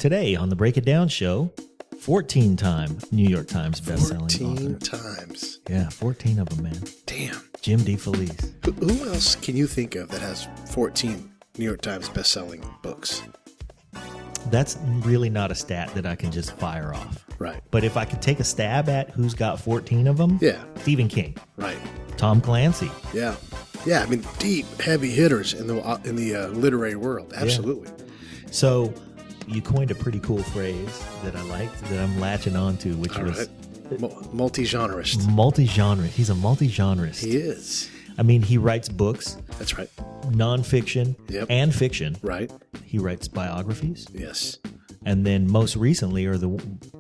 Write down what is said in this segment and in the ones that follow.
Today on the Break It Down show, 14-time New York Times bestselling 14 author. times. Yeah, 14 of them, man. Damn. Jim DeFelice. Who else can you think of that has 14 New York Times bestselling books? That's really not a stat that I can just fire off. Right. But if I could take a stab at who's got 14 of them, Yeah. Stephen King, Right. Tom Clancy. Yeah. Yeah. I mean, deep, heavy hitters in the literary world. Absolutely. So you coined a pretty cool phrase that I liked that I'm latching on to, which All was right. Multi-genreist. multi-genre. He's a multi-genreist. He is. I mean, he writes books, That's right. nonfiction Yep. and fiction. Right. He writes biographies. Yes. And then most recently, or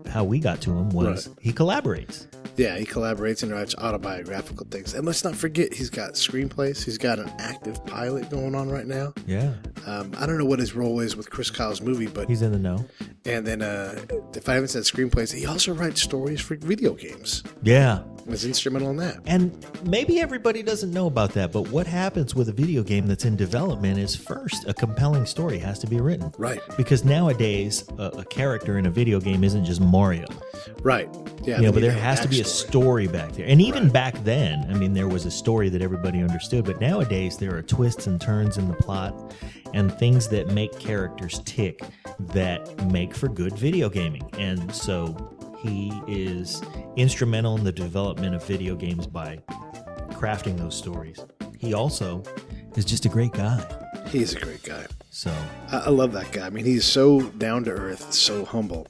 how we got to him was Right. he collaborates. Yeah, he collaborates and writes autobiographical things. And let's not forget, he's got screenplays. He's got an active pilot going on right now. Yeah. I don't know what his role is with Chris Kyle's movie, but He's in the know. and then if I haven't said screenplays, he also writes stories for video games. Yeah. Was instrumental in that. And maybe everybody doesn't know about that, but what happens with a video game that's in development is first, a compelling story has to be written. Right. Because nowadays, a character in a video game isn't just Mario. Right. Yeah. You know, but they there need has to be a backstory. story back there. And even Right. back then, I mean, there was a story that everybody understood. But nowadays, there are twists and turns in the plot and things that make characters tick that make for good video gaming. And so he is instrumental in the development of video games by crafting those stories. He also is just a great guy. He's a great guy. So, I love that guy. I mean, he's so down to earth, so humble.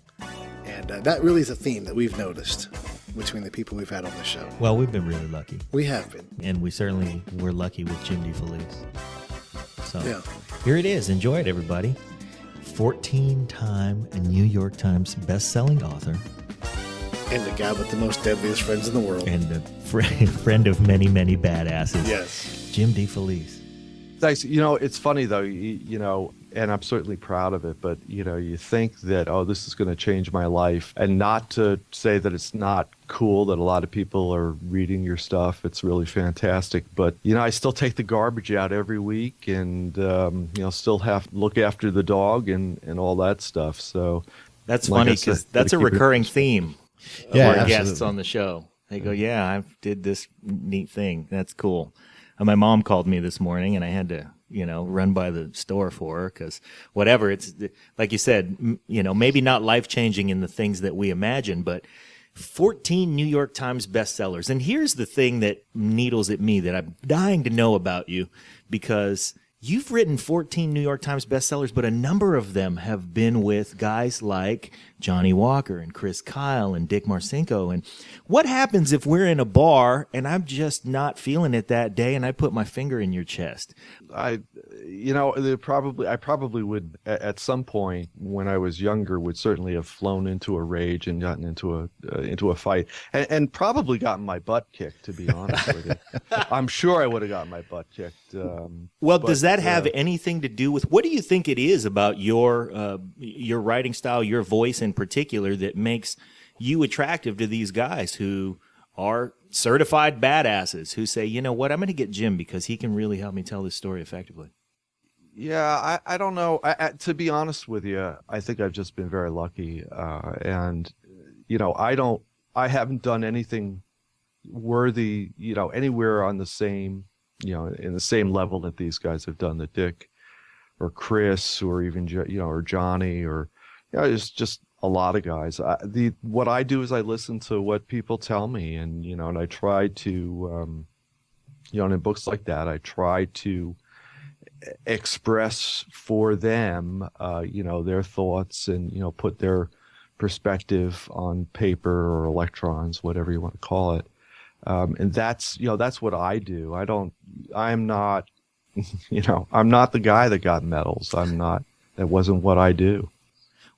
And that really is a theme that we've noticed between the people we've had on the show. well, we've been really lucky. We have been. And we certainly were lucky with Jim DeFelice. So Yeah. here it is. Enjoy it, everybody. 14-time New York Times best-selling author And the guy with the most deadliest friends in the world. and a friend of many, many badasses. Yes. Jim DeFelice. Thanks. You know, it's funny though, you know, and I'm certainly proud of it, but you know, you think that, oh, this is going to change my life, and not to say that it's not cool that a lot of people are reading your stuff. It's really fantastic. But, you know, I still take the garbage out every week and, you know, still have to look after the dog and all that stuff. So That's like funny I said, because that's a gotta keep it recurring interesting. theme of Yeah, our absolutely. guests on the show. They go, yeah, I did this neat thing. That's cool. And my mom called me this morning and I had to, you know, run by the store for her because whatever, it's like you said, you know, maybe not life-changing in the things that we imagine, but 14 New York Times bestsellers. And here's the thing that needles at me that I'm dying to know about you, because you've written 14 New York Times bestsellers, but a number of them have been with guys like Johnny Walker and Chris Kyle and Dick Marcinko. And what happens if we're in a bar and I'm just not feeling it that day and I put my finger in your chest? You know, I probably would at some point when I was younger would certainly have flown into a rage and gotten into a fight and probably gotten my butt kicked, to be honest with you. I'm sure I would have gotten my butt kicked. Well, does that have anything to do with, what do you think it is about your writing style, your voice in particular, that makes you attractive to these guys who are certified badasses who say, you know what, I'm going to get Jim because he can really help me tell this story effectively? Yeah, I don't know. To be honest with you, I think I've just been very lucky. And, you know, I haven't done anything worthy, you know, anywhere on the same, you know, in the same level that these guys have done, that Dick or Chris or even, you know, or Johnny or, you know, it's just a lot of guys. What I do is I listen to what people tell me, and, you know, and I try to, you know, and in books like that, I try to express for them, you know, their thoughts and, you know, put their perspective on paper or electrons, whatever you want to call it. And that's, you know, that's what I do. I'm not, you know, I'm not the guy that got medals. That wasn't what I do.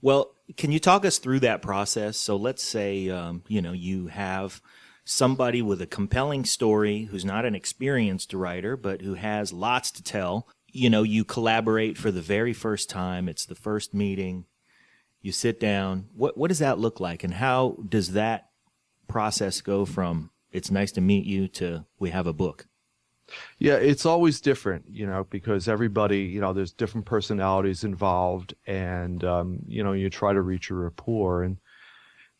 Well, can you talk us through that process? So let's say, you know, you have somebody with a compelling story who's not an experienced writer, but who has lots to tell. You know, you collaborate for the very first time. It's the first meeting. You sit down. What does that look like? And how does that process go from it's nice to meet you to we have a book? Yeah, it's always different, because everybody, there's different personalities involved, and you try to reach a rapport, and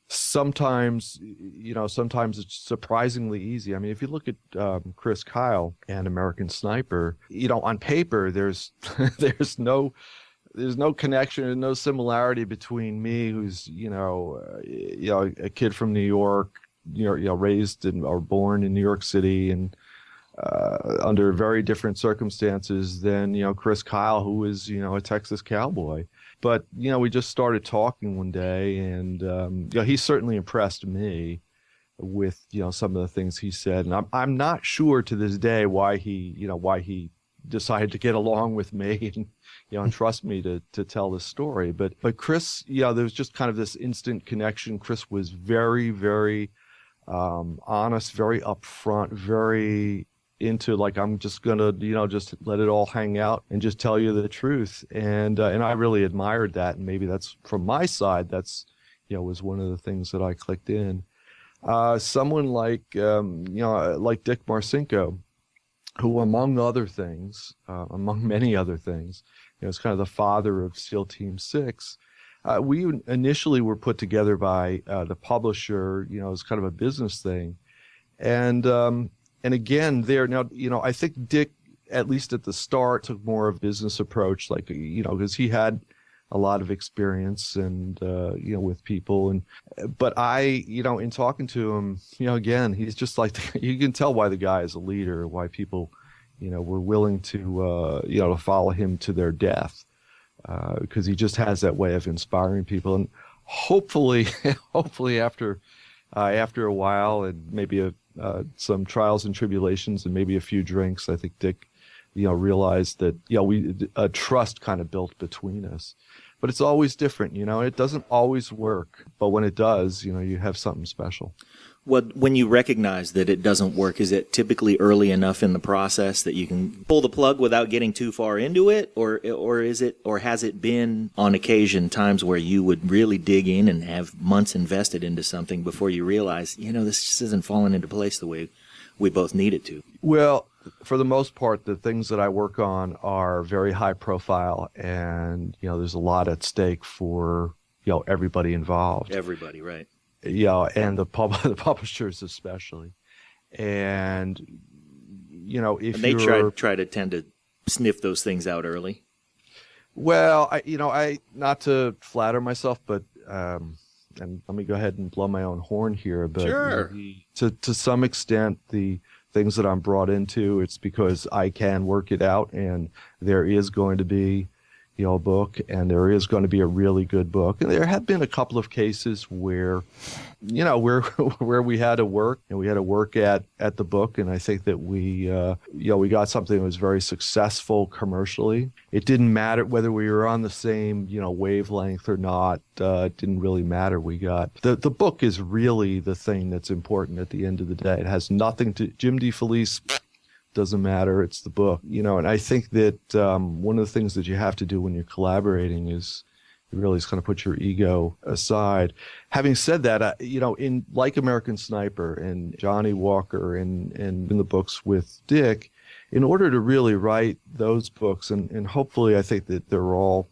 sometimes it's surprisingly easy. I mean, if you look at Chris Kyle and American Sniper, on paper there's there's no connection and no similarity between me, who's a kid from New York, raised or born in New York City, and under very different circumstances than Chris Kyle, who is a Texas cowboy. But we just started talking one day, and he certainly impressed me with some of the things he said, and I'm not sure to this day why he decided to get along with me and trust me to tell this story. But Chris, there was just kind of this instant connection. Chris was very, very honest, very upfront, very into, like, I'm just gonna just let it all hang out and just tell you the truth, and I really admired that, and maybe that's from my side, that's was one of the things that I clicked in. Someone like like Dick Marcinko, who among many other things, is kind of the father of SEAL Team 6. We initially were put together by the publisher, as kind of a business thing, and again, I think Dick, at least at the start, took more of a business approach, like, because he had a lot of experience and, with people. But I, in talking to him, again, he's just like, you can tell why the guy is a leader, why people, were willing to, to follow him to their death, because he just has that way of inspiring people. And hopefully after a while, and maybe some trials and tribulations and maybe a few drinks, I think Dick, realized that, a trust kind of built between us. But it's always different, it doesn't always work. But when it does, you have something special. When you recognize that it doesn't work, is it typically early enough in the process that you can pull the plug without getting too far into it, or has it been on occasion times where you would really dig in and have months invested into something before you realize, this just isn't falling into place the way we both need it to? Well, for the most part, the things that I work on are very high profile, and there's a lot at stake for everybody involved. Everybody, right? And the publishers especially, and if and they try to tend to sniff those things out early. Well, I not to flatter myself, but and let me go ahead and blow my own horn here, but sure. To some extent, the things that I'm brought into, it's because I can work it out, and there is going to be a book, and there is going to be a really good book. And there have been a couple of cases where where we had to work, and we had to work at the book, and I think that we got something that was very successful commercially. It didn't matter whether we were on the same wavelength or not. It didn't really matter. We got the book is really the thing that's important at the end of the day. It has nothing to Jim DeFelice. Doesn't matter. It's the book, and I think that one of the things that you have to do when you're collaborating is really kind of put your ego aside. Having said that, in like American Sniper and Johnny Walker and in the books with Dick, in order to really write those books, and hopefully I think that they're all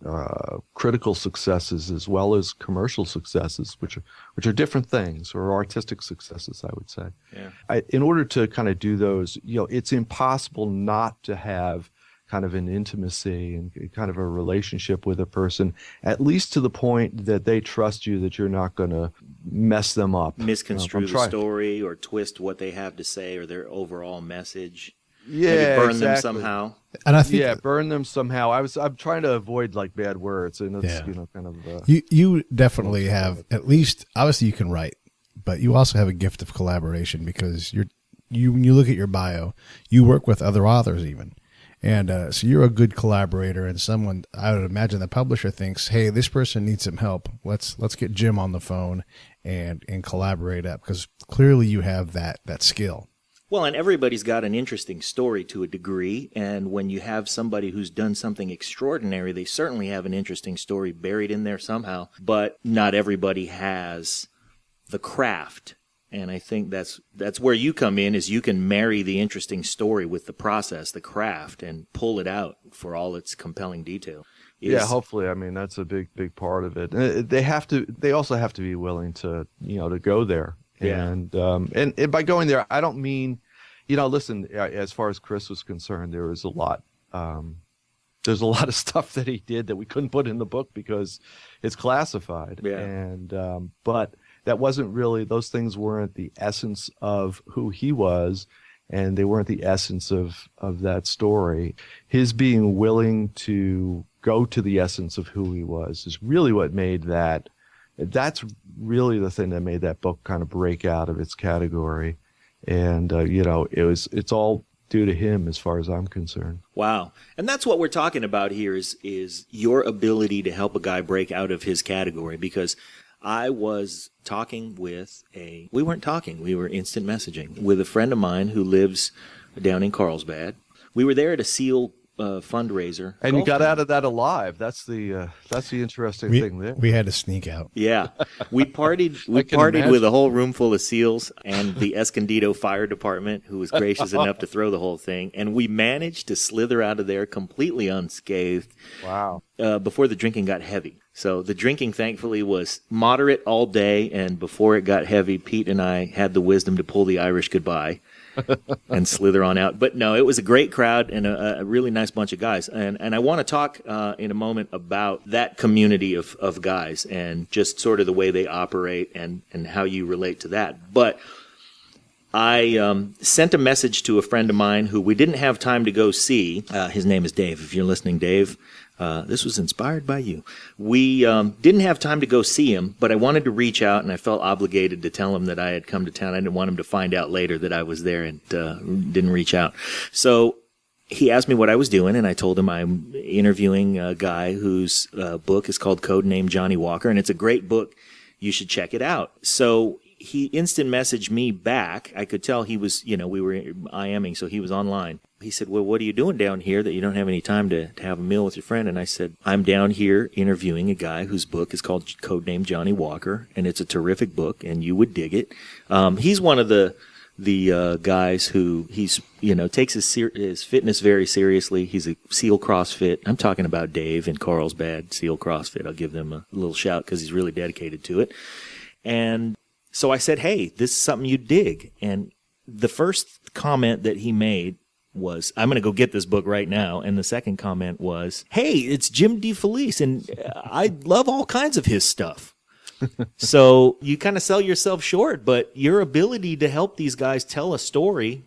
critical successes as well as commercial successes, which are different things, or artistic successes, I would say. Yeah. In order to kind of do those, it's impossible not to have kind of an intimacy and kind of a relationship with a person, at least to the point that they trust you, that you're not going to mess them up. Misconstrue the story or twist what they have to say or their overall message. Yeah, maybe burn exactly. them somehow. And I think burn them somehow. I'm trying to avoid like bad words, and it's kind of. You definitely have, at least, obviously you can write, but you also have a gift of collaboration, because when you look at your bio, you work with other authors even. And so you're a good collaborator, and someone, I would imagine the publisher thinks, hey, this person needs some help. Let's get Jim on the phone and collaborate up, because clearly you have that skill. Well, and everybody's got an interesting story to a degree, and when you have somebody who's done something extraordinary, they certainly have an interesting story buried in there somehow, but not everybody has the craft And I think that's where you come in, is you can marry the interesting story with the process, the craft, and pull it out for all its compelling detail. Yeah, hopefully. I mean, that's a big part of it. They also have to be willing to, to go there. Yeah. And by going there, I don't mean, listen, as far as Chris was concerned, there was a lot, there's a lot of stuff that he did that we couldn't put in the book because it's classified. Yeah. And, but that wasn't really, those things weren't the essence of who he was, and they weren't the essence of that story. His being willing to go to the essence of who he was is really what made that's really the thing that made that book kind of break out of its category. And, it's all due to him as far as I'm concerned. Wow. And that's what we're talking about here is your ability to help a guy break out of his category, because I was talking with we weren't talking, we were instant messaging with a friend of mine who lives down in Carlsbad. We were there at a SEAL fundraiser. And you got out of that alive. That's the interesting thing there. We had to sneak out. Yeah. We partied with a whole room full of SEALs and the Escondido Fire Department, who was gracious enough to throw the whole thing. And we managed to slither out of there completely unscathed. Wow. Before the drinking got heavy. So the drinking, thankfully, was moderate all day, and before it got heavy, Pete and I had the wisdom to pull the Irish goodbye and slither on out. But no, it was a great crowd and a really nice bunch of guys. And I want to talk in a moment about that community of guys and just sort of the way they operate and how you relate to that. But I sent a message to a friend of mine who we didn't have time to go see. His name is Dave. If you're listening, Dave, this was inspired by you. We didn't have time to go see him, but I wanted to reach out, and I felt obligated to tell him that I had come to town. I didn't want him to find out later that I was there and didn't reach out. So he asked me what I was doing, and I told him I'm interviewing a guy whose book is called Codename Johnny Walker, and it's a great book. You should check it out. So he instant messaged me back. I could tell he was, we were IMing, so he was online. He said, well, what are you doing down here that you don't have any time to have a meal with your friend? And I said, I'm down here interviewing a guy whose book is called Codename Johnny Walker, and it's a terrific book, and you would dig it. He's one of the guys who takes his fitness very seriously. He's a SEAL CrossFit. I'm talking about Dave in Carlsbad, SEAL CrossFit. I'll give them a little shout because he's really dedicated to it. And so I said, hey, this is something you dig. And the first comment that he made was, I'm going to go get this book right now. And the second comment was, hey, it's Jim DeFelice, and I love all kinds of his stuff. So you kind of sell yourself short, but your ability to help these guys tell a story,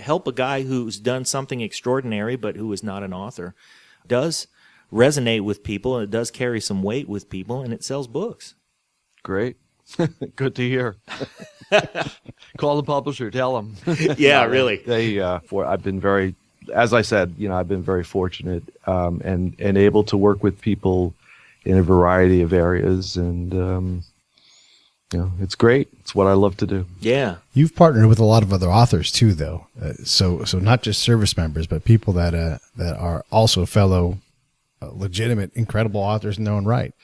help a guy who's done something extraordinary but who is not an author, does resonate with people, and it does carry some weight with people, and it sells books. Great. Good to hear. Call the publisher, tell them. Yeah, really. I've been very, as I said, I've been very fortunate and able to work with people in a variety of areas, and it's great. It's what I love to do. Yeah. You've partnered with a lot of other authors too, though. So not just service members, but people that are also fellow legitimate, incredible authors in their own right.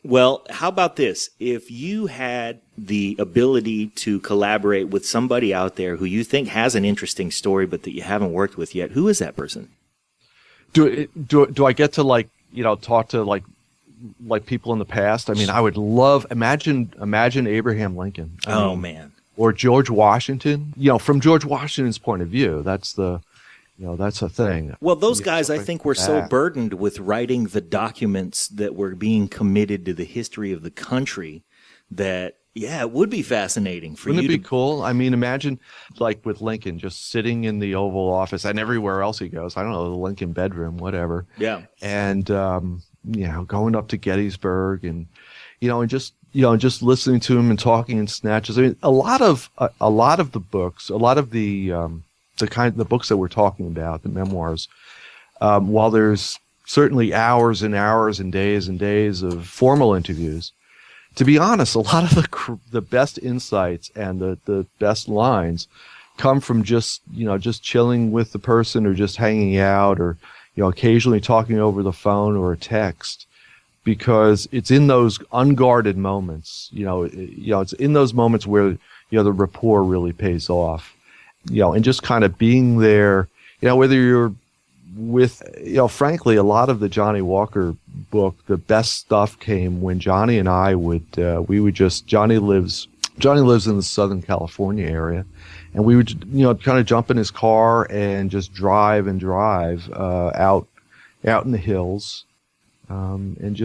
Well, how about this? If you had the ability to collaborate with somebody out there who you think has an interesting story but that you haven't worked with yet, who is that person? Do I get to talk to people in the past? I mean, I would love, imagine Abraham Lincoln. Man. Or George Washington. From George Washington's point of view, that's the thing. Well, those guys, I think, were so burdened with writing the documents that were being committed to the history of the country that, yeah, it would be fascinating for you. Wouldn't it be cool? I mean, imagine, with Lincoln just sitting in the Oval Office and everywhere else he goes. I don't know, the Lincoln bedroom, whatever. Yeah. And, going up to Gettysburg and just listening to him and talking in snatches. I mean, a lot of the books, a lot of the books that we're talking about, the memoirs, while there's certainly hours and hours and days of formal interviews, to be honest, a lot of the best insights and the best lines come from just chilling with the person or just hanging out or, occasionally talking over the phone or a text, because it's in those unguarded moments, it's in those moments where the rapport really pays off. And just kind of being there, whether you're with, frankly, a lot of the Johnny Walker book, the best stuff came when Johnny and I Johnny lives in the Southern California area, and we would, kind of jump in his car and just drive out in the hills. And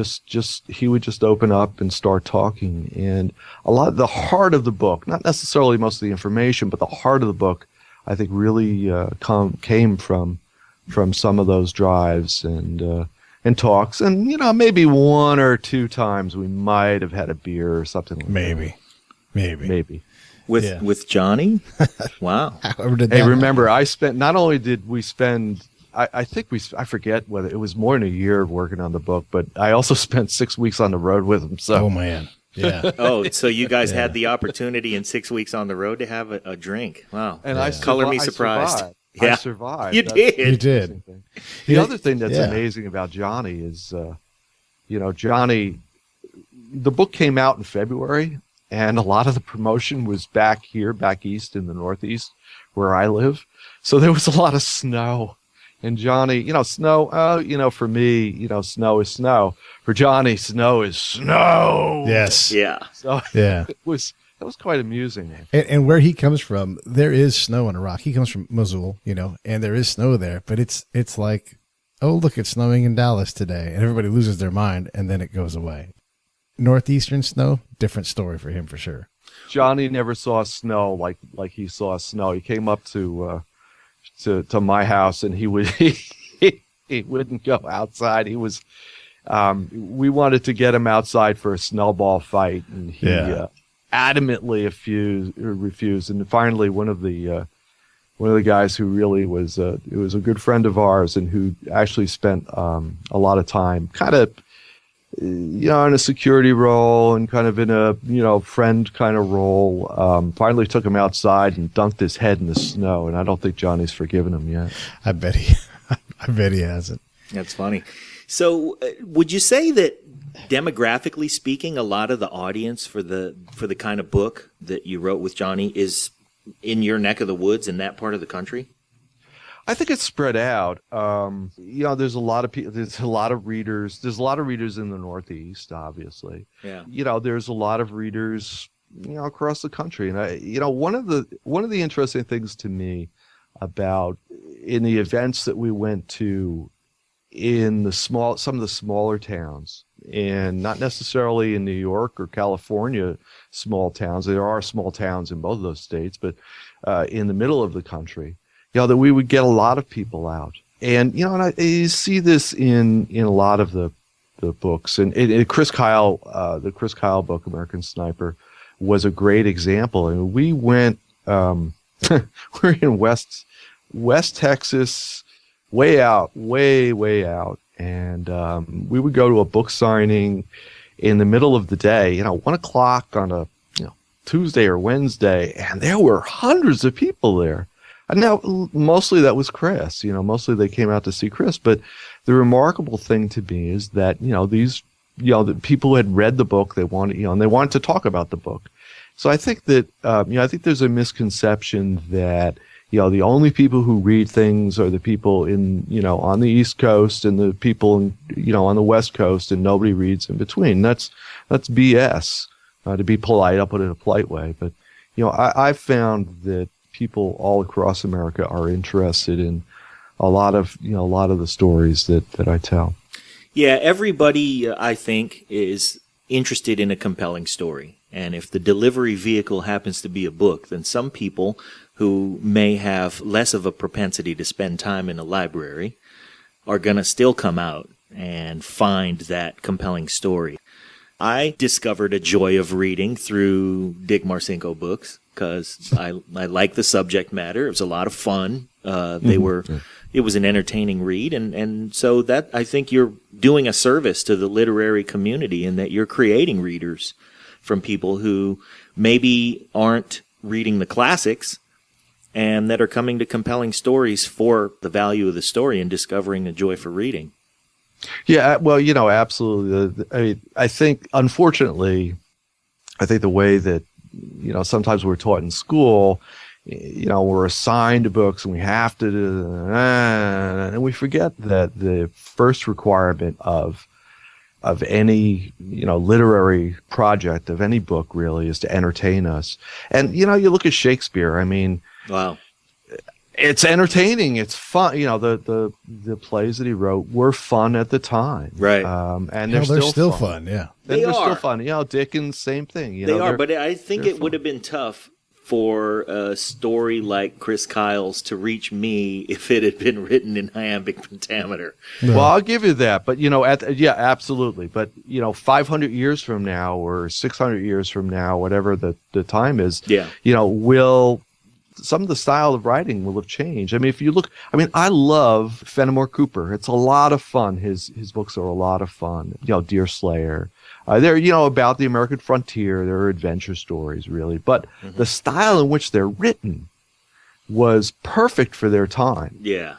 he would just open up and start talking. And a lot of the heart of the book, not necessarily most of the information, but the heart of the book, I think really came from some of those drives and talks. And, maybe one or two times we might have had a beer or something like that. Maybe. With Johnny? Wow. Hey, remember, not only did we spend, I forget whether it was more than a year working on the book, but I also spent 6 weeks on the road with him. So. Oh, man. Yeah. So you guys had the opportunity in 6 weeks on the road to have a drink. Wow. And color me surprised. I survived. You did. The other thing that's amazing about Johnny is, Johnny, the book came out in February, and a lot of the promotion was back east in the Northeast where I live. So there was a lot of snow. And Johnny, snow, for me, snow is snow. For Johnny, snow is snow. Yes. Yeah. So that was quite amusing. And where he comes from, there is snow in Iraq. He comes from Mosul, and there is snow there, but it's like, oh, look, it's snowing in Dallas today. And everybody loses their mind, and then it goes away. Northeastern snow, different story for him for sure. Johnny never saw snow like he saw snow. He came up to my house, and he wouldn't go outside. He was we wanted to get him outside for a snowball fight, and he adamantly refused. And finally, one of the guys who really was a good friend of ours, and who actually spent a lot of time kind of in a security role and kind of in a friend kind of role, finally took him outside and dunked his head in the snow. And I don't think Johnny's forgiven him yet. I bet he hasn't. That's funny. So would you say that demographically speaking, a lot of the audience for the kind of book that you wrote with Johnny is in your neck of the woods in that part of the country? I think it's spread out. There's a lot of people. There's a lot of readers. There's a lot of readers in the Northeast, obviously. Yeah. There's a lot of readers, across the country. And one of the interesting things to me about in the events that we went to in some of the smaller towns, and not necessarily in New York or California, small towns. There are small towns in both of those states, but in the middle of the country. That we would get a lot of people out. And, and I see this in a lot of the books. And Chris Kyle, the Chris Kyle book, American Sniper, was a great example. And we went, we're in West Texas, way out. And we would go to a book signing in the middle of the day, 1:00 on a Tuesday or Wednesday. And there were hundreds of people there. And now, mostly that was Chris. Mostly they came out to see Chris. But the remarkable thing to me is that these the people who had read the book, they wanted and they wanted to talk about the book. So I think that I think there's a misconception that the only people who read things are the people in on the East Coast and the people on the West Coast, and nobody reads in between. That's BS. To be polite, I'll put it in a polite way. But I've found that people all across America are interested in a lot of the stories that I tell. Yeah, everybody, I think, is interested in a compelling story. And if the delivery vehicle happens to be a book, then some people who may have less of a propensity to spend time in a library are going to still come out and find that compelling story. I discovered a joy of reading through Dick Marcinko books, because I like the subject matter. It was a lot of fun. It was an entertaining read. And so that, I think you're doing a service to the literary community in that you're creating readers from people who maybe aren't reading the classics and that are coming to compelling stories for the value of the story and discovering a joy for reading. Yeah, well, absolutely. I think, unfortunately, the way that sometimes we're taught in school, we're assigned books and we have to do, and we forget that the first requirement of any, literary project, of any book really, is to entertain us. And, you look at Shakespeare, I mean, wow. It's entertaining. It's fun. The plays that he wrote were fun at the time, right? And they're still fun. Yeah, they're still fun. Dickens, same thing. They are, but I think it would have been tough for a story like Chris Kyle's to reach me if it had been written in iambic pentameter. Yeah. Well, I'll give you that, but absolutely. But 500 years from now or 600 years from now, whatever the time is, will. Some of the style of writing will have changed. I mean, if you look, I love Fenimore Cooper. It's a lot of fun. His books are a lot of fun. Deerslayer. They're, about the American frontier. They're adventure stories, really. But the style in which they're written was perfect for their time. Yeah.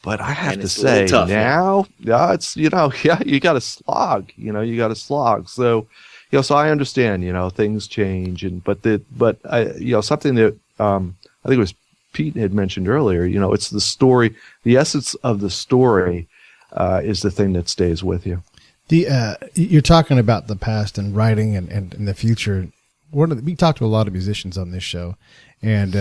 But I have to say, now, it's, you got to slog. You got to slog. So, so I understand, things change. But something that, I think it was Pete had mentioned earlier, it's the story, the essence of the story is the thing that stays with you. You're talking about the past and writing and the future. We talked to a lot of musicians on this show, and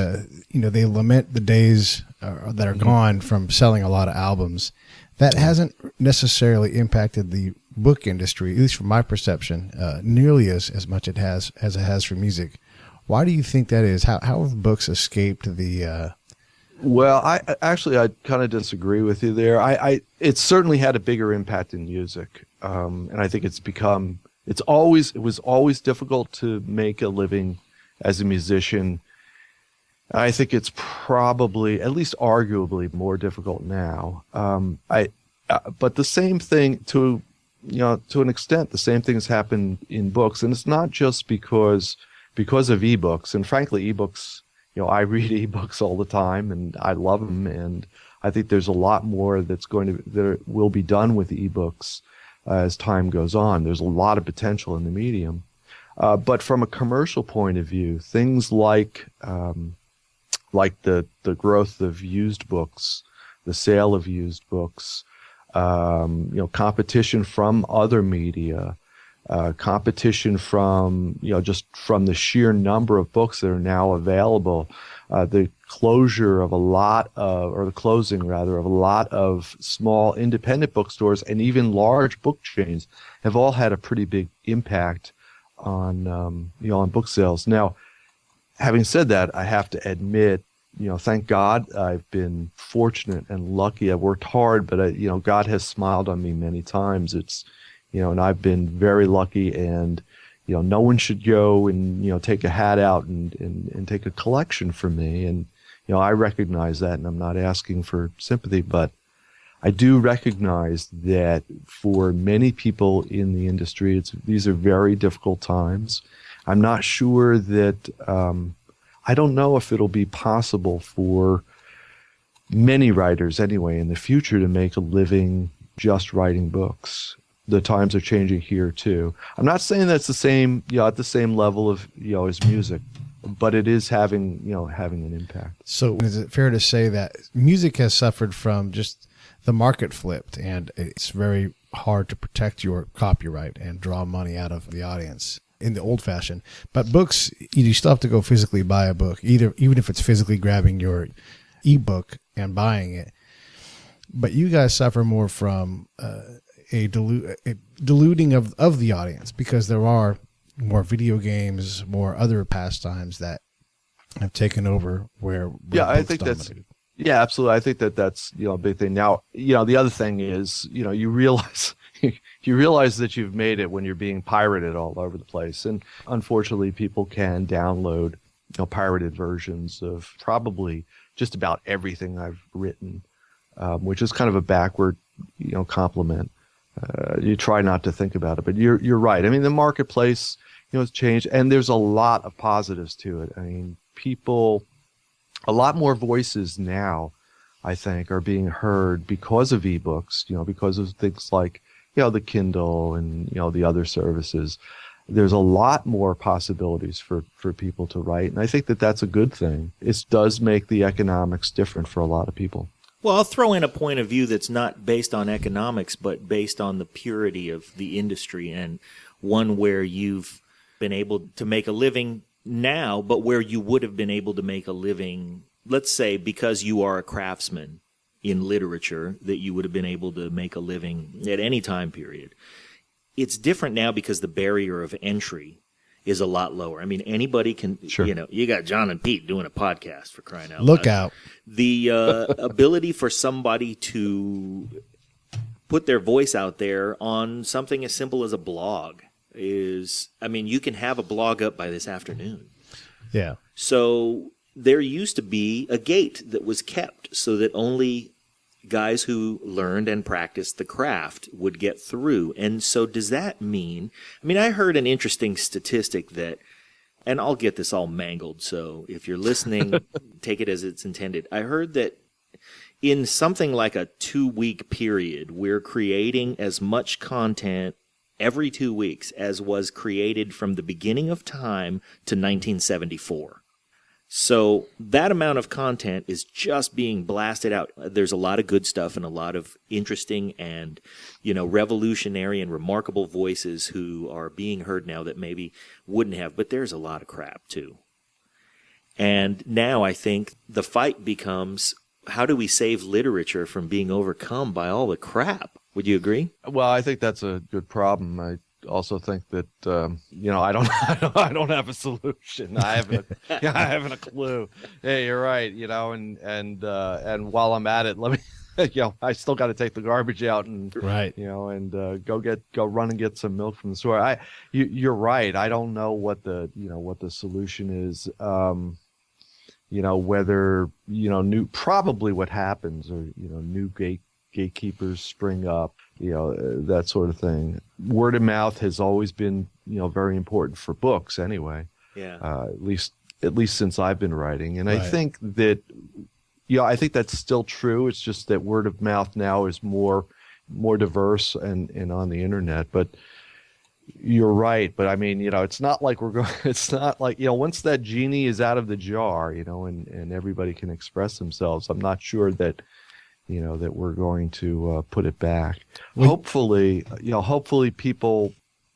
they lament the days that are gone from selling a lot of albums. That hasn't necessarily impacted the book industry, at least from my perception, nearly as much as it has for music. Why do you think that is? How have books escaped the? Well, I kind of disagree with you there. It certainly had a bigger impact in music, and I think it was always difficult to make a living as a musician. I think it's probably, at least arguably, more difficult now. But the same thing to an extent, the same thing has happened in books, and it's not just because of ebooks. And frankly, ebooks, I read ebooks all the time and I love them. And I think there's a lot more that will be done with ebooks as time goes on. There's a lot of potential in the medium. But from a commercial point of view, things like the growth of used books, the sale of used books, competition from other media, competition from, just from the sheer number of books that are now available, the closing of a lot of small independent bookstores and even large book chains have all had a pretty big impact on book sales. Now, having said that, I have to admit, thank God I've been fortunate and lucky. I've worked hard, but God has smiled on me many times. It's, and I've been very lucky, and, no one should go and, take a hat out and take a collection from me. And, I recognize that, and I'm not asking for sympathy, but I do recognize that for many people in the industry, these are very difficult times. I'm not sure that, I don't know if it'll be possible for many writers anyway in the future to make a living just writing books. The times are changing here too. I'm not saying that's the same, at the same level of, as music, but it is having an impact. So is it fair to say that music has suffered from just the market flipped, and it's very hard to protect your copyright and draw money out of the audience in the old fashioned? But books, you still have to go physically buy a book, even if it's physically grabbing your ebook and buying it. But you guys suffer more from a diluting of the audience, because there are more video games, more other pastimes that have taken over where I think dominated. Absolutely. I think that's a big thing. Now, the other thing is, you realize that you've made it when you're being pirated all over the place. And unfortunately, people can download pirated versions of probably just about everything I've written, which is kind of a backward compliment. You try not to think about it, but you're right. I mean, the marketplace has changed, and there's a lot of positives to it. I mean, a lot more voices now, I think, are being heard because of ebooks, because of things like, the Kindle and, the other services. there's a lot more possibilities for people to write. And I think that that's a good thing. It does make the economics different for a lot of people. Well, I'll throw in a point of view that's not based on economics, but based on the purity of the industry, and one where you've been able to make a living now, but where you would have been able to make a living, let's say, because you are a craftsman in literature, that you would have been able to make a living at any time period. It's different now because the barrier of entry is a lot lower. I mean, anybody can, Sure. You got John and Pete doing a podcast, for crying out loud. Look out. The ability for somebody to put their voice out there on something as simple as a blog is, I mean, you can have a blog up by this afternoon. Yeah. So there used to be a gate that was kept so that only guys who learned and practiced the craft would get through. And so does that mean, I mean, I heard an interesting statistic that, and I'll get this all mangled, so if you're listening, take it as it's intended. I heard that in something like a 2-week period, we're creating as much content every 2 weeks as was created from the beginning of time to 1974. So that amount of content is just being blasted out. There's a lot of good stuff and a lot of interesting and, revolutionary and remarkable voices who are being heard now that maybe wouldn't have, but there's a lot of crap too. And now I think the fight becomes, how do we save literature from being overcome by all the crap? Would you agree? Well, I think that's a good problem. I also think that I don't have a solution. I haven't a clue. Hey, you're right. And while I'm at it, let me. I still got to take the garbage out and Right. Go run and get some milk from the store. You're right. I don't know what the solution is. Whether probably what happens, or new gatekeepers spring up, that sort of thing. Word of mouth has always been, very important for books anyway. Yeah. At least since I've been writing. And Right. I think that, I think that's still true. It's just that word of mouth now is more diverse and on the internet. But you're right. But I mean, it's not like it's not like, once that genie is out of the jar, and everybody can express themselves, I'm not sure that, that we're going to put it back. Hopefully people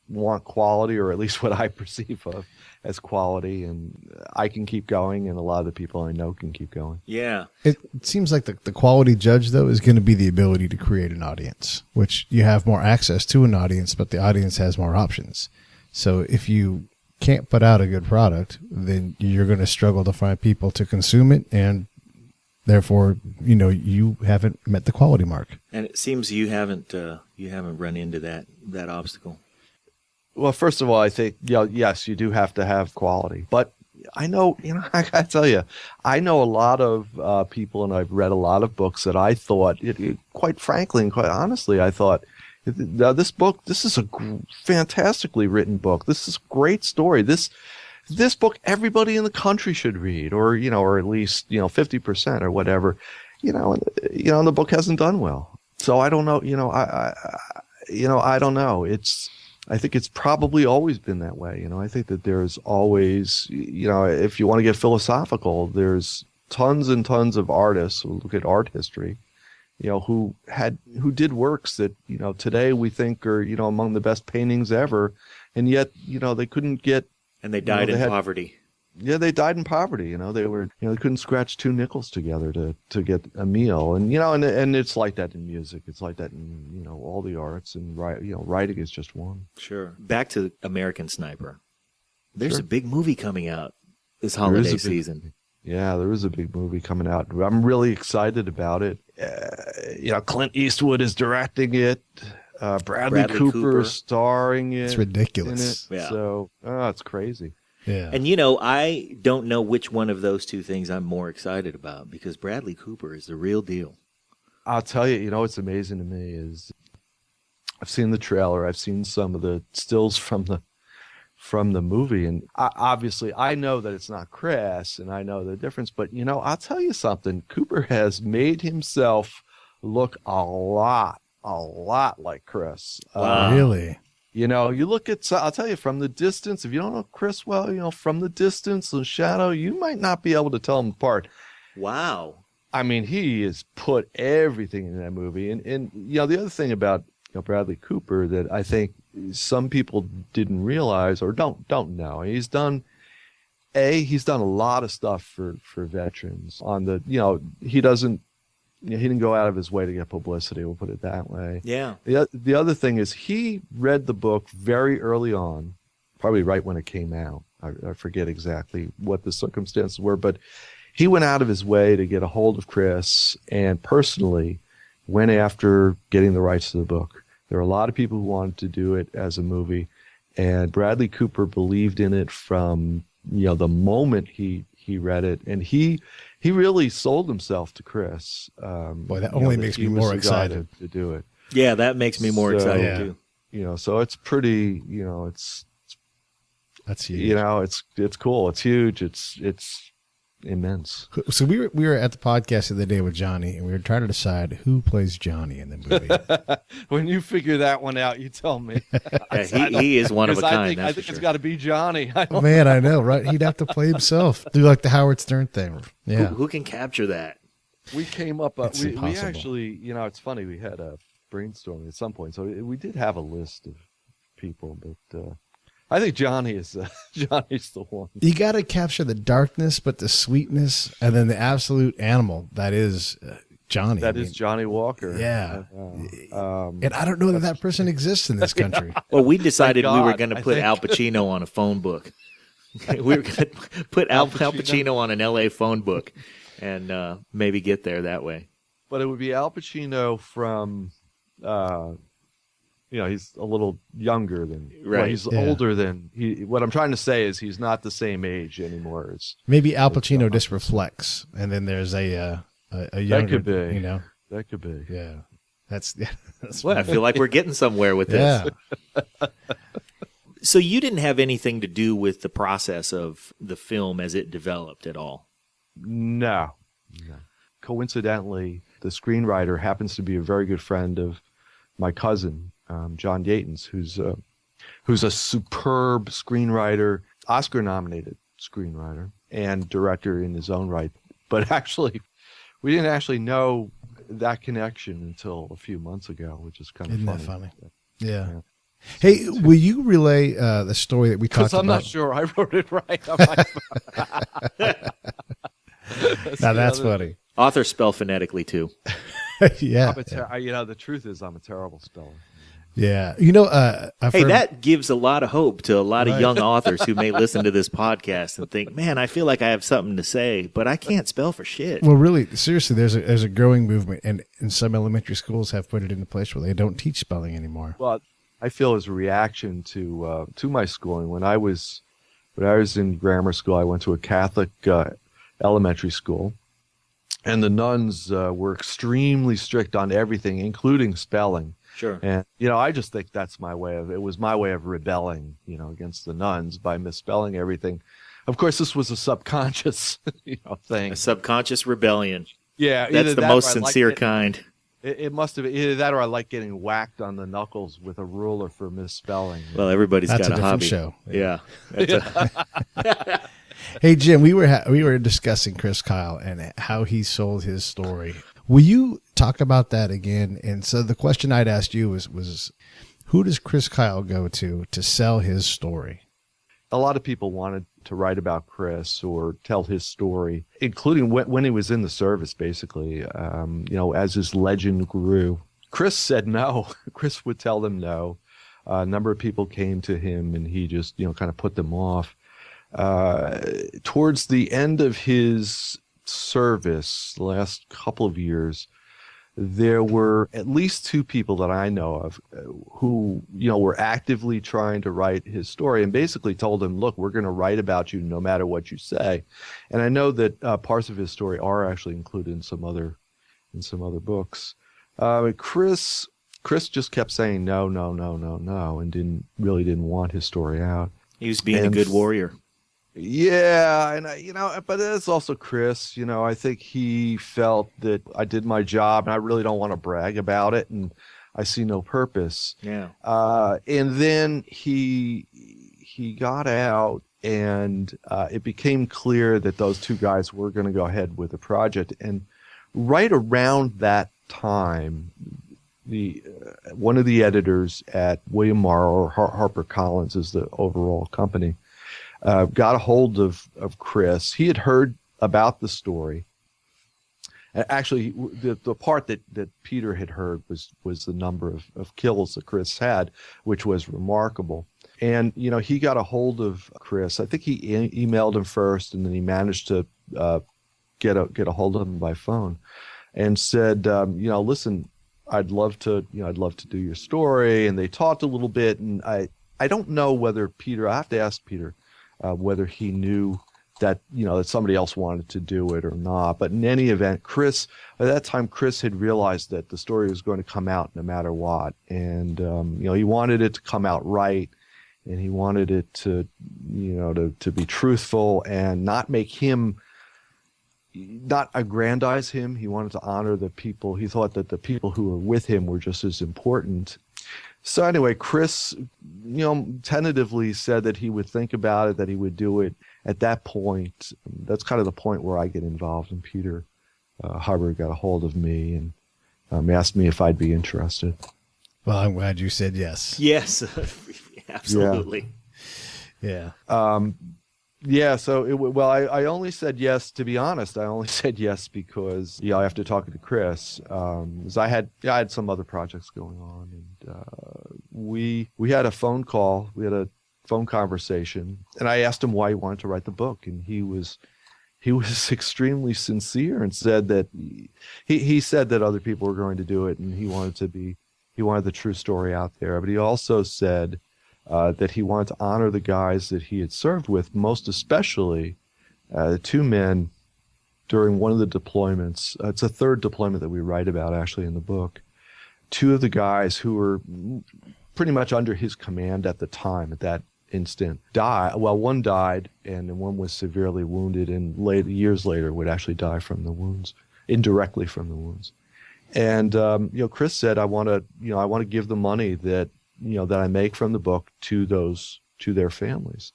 want quality, or at least what I perceive of as quality, and I can keep going, and a lot of the people I know can keep going. Yeah. It seems like the quality judge, though, is going to be the ability to create an audience, which you have more access to an audience, but the audience has more options. So if you can't put out a good product, then you're going to struggle to find people to consume it, and therefore, you haven't met the quality mark. And it seems you haven't run into that obstacle. Well, first of all, I think, yes, you do have to have quality. But I know, I got to tell you, I know a lot of people, and I've read a lot of books that I thought, quite frankly and quite honestly, I thought, this is a fantastically written book. This is a great story. This book everybody in the country should read, or at least 50% or whatever, and the book hasn't done well. So I don't know, I don't know. I think it's probably always been that way. I think that there's always, if you want to get philosophical, there's tons and tons of artists who look at art history, who did works that, today we think are, among the best paintings ever. And yet, they couldn't get. And they died in poverty. Yeah, they died in poverty. They were, they couldn't scratch 2 nickels together to get a meal. And, and it's like that in music. It's like that in, all the arts, and writing is just one. Sure. Back to American Sniper. There's Sure. a big movie coming out this holiday season. Yeah, there is a big movie coming out. I'm really excited about it. Clint Eastwood is directing it. Bradley Cooper starring it. It's ridiculous. In it. Yeah. So, it's crazy. Yeah. And, I don't know which one of those two things I'm more excited about, because Bradley Cooper is the real deal. I'll tell you, what's amazing to me is I've seen the trailer. I've seen some of the stills from the movie. And obviously, I know that it's not Chris, and I know the difference. But, I'll tell you something. Cooper has made himself look a lot like Chris. Wow. Really? You know, you look at, I'll tell you, from the distance, if you don't know Chris well, you know, from the distance, the shadow, you might not be able to tell them apart. Wow. I mean, he has put everything in that movie. And you know, the other thing about Bradley Cooper that I think some people didn't realize or don't know, he's done a lot of stuff for veterans on the, you know, he didn't go out of his way to get publicity, we'll put it that way. Yeah. The other thing is he read the book very early on, probably right when it came out. I forget exactly what the circumstances were, but he went out of his way to get a hold of Chris and personally went after getting the rights to the book. There were a lot of people who wanted to do it as a movie, and Bradley Cooper believed in it from, you know, the moment he read it, and he really sold himself to Chris. Boy, that only makes me more excited to do it. Yeah, that makes me more excited too. You know, so it's pretty. You know, that's huge. You know, it's cool. It's huge. It's immense. So we were at the podcast the other day with Johnny, and we were trying to decide who plays Johnny in the movie. When you figure that one out, you tell me. Yeah, he is one of a kind. I think it's got to be Johnny. Man, I know, right? He'd have to play himself, do like the Howard Stern thing. Yeah. Who can capture that? We came up. It's we impossible. actually, you know, it's funny. We had a brainstorming at some point, so we did have a list of people, but. I think Johnny's the one. You got to capture the darkness, but the sweetness, and then the absolute animal that is Johnny. That is Johnny Walker. Yeah. And I don't know that person exists in this country. Well, we decided we were going to I put think- Al Pacino on a phone book. We were going to put Al Pacino on an LA phone book and maybe get there that way. But it would be Al Pacino from, you know, he's a little younger than, Right. Well, he's older than, what I'm trying to say is he's not the same age anymore as. Maybe Al Pacino just reflects, and then there's a younger, That could be. you know. That could be. Yeah. That's I feel like we're getting somewhere with this. yeah. So you didn't have anything to do with the process of the film as it developed at all? No. Coincidentally, the screenwriter happens to be a very good friend of my cousin, John Yates, who's a superb screenwriter, Oscar-nominated screenwriter and director in his own right. But actually, we didn't actually know that connection until a few months ago, which is kind of Isn't funny. that funny? Yeah. Hey, will you relay the story that we talked Because about? I'm not sure I wrote it right. Now that's funny. Authors spell phonetically too. Yeah. You know, the truth is I'm a terrible speller. Yeah. You know, I've Hey, heard, that gives a lot of hope to a lot of Right. young authors who may listen to this podcast and think, man, I feel like I have something to say, but I can't spell for shit. well, really, seriously, there's a growing movement, and some elementary schools have put it into place where they don't teach spelling anymore. Well, I feel as a reaction to my schooling. When I was in grammar school, I went to a Catholic elementary school, and the nuns were extremely strict on everything, including spelling. Sure. And you know, I just think that's it was my way of rebelling, you know, against the nuns by misspelling everything. Of course, this was a subconscious, thing. A subconscious rebellion. Yeah, That's the most sincere kind. It must have been either that or I like getting whacked on the knuckles with a ruler for misspelling. Well, everybody's That's got a a different hobby. show. Yeah. That's Hey, Jim, we were discussing Chris Kyle and how he sold his story. Will you talk about that again? And so the question I'd asked you was who does Chris Kyle go to sell his story? A lot of people wanted to write about Chris or tell his story, including when he was in the service, basically, as his legend grew. Chris said no. Chris would tell them no. A number of people came to him and he just, kind of put them off. Towards the end of his service, the last couple of years, there were at least two people that I know of who, were actively trying to write his story and basically told him, look, we're going to write about you no matter what you say. And I know that parts of his story are actually included in some other books. Chris just kept saying no, and didn't want his story out. he was being a good warrior. Yeah, and but it's also Chris. I think he felt that I did my job, and I really don't want to brag about it, and I see no purpose. Yeah. And then he got out, and it became clear that those two guys were going to go ahead with the project. And right around that time, one of the editors at William Morrow, or HarperCollins is the overall company, got a hold of Chris. He had heard about the story. Actually, the part that Peter had heard was the number of kills that Chris had, which was remarkable. And, he got a hold of Chris. I think he emailed him first, and then he managed to get a hold of him by phone and said, listen, I'd love to do your story. And they talked a little bit, and I don't know whether Peter, I have to ask Peter whether he knew that that somebody else wanted to do it or not. But in any event, at that time Chris had realized that the story was going to come out no matter what, and he wanted it to come out right, and he wanted it to to be truthful and not make him, not aggrandize him. He wanted to honor the people. He thought that the people who were with him were just as important. So anyway, Chris, tentatively said that he would think about it, that he would do it. At that point, that's kind of the point where I get involved, and Peter Hubbard got a hold of me and asked me if I'd be interested. Well, I'm glad you said yes. Yes, absolutely. Yeah. Yeah. So, I only said yes, to be honest. I only said yes because, after talking to Chris, because I had some other projects going on, and we had a phone call. We had a phone conversation, and I asked him why he wanted to write the book, and he was extremely sincere and said that he said that other people were going to do it, and he wanted the true story out there. But he also said that he wanted to honor the guys that he had served with, most especially the two men during one of the deployments. It's a third deployment that we write about actually in the book. Two of the guys who were pretty much under his command at the time, at that instant, died. Well, one died, and then one was severely wounded, and years later would actually die from the wounds, indirectly from the wounds. And Chris said, I want to give the money that that I make from the book to their families,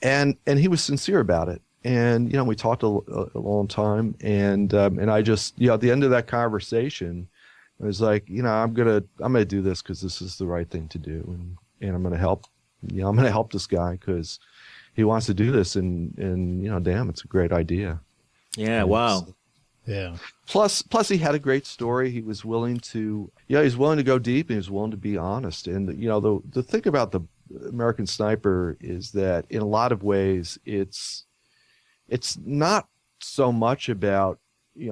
and he was sincere about it. And we talked a long time, and I just at the end of that conversation, I was like, I'm gonna do this because this is the right thing to do, and I'm gonna help. I'm gonna help this guy because he wants to do this, and damn, it's a great idea. Yeah. And wow. Yeah. Plus he had a great story. He was willing to, he's willing to go deep, and he was willing to be honest. And the thing about the American Sniper is that in a lot of ways it's not so much about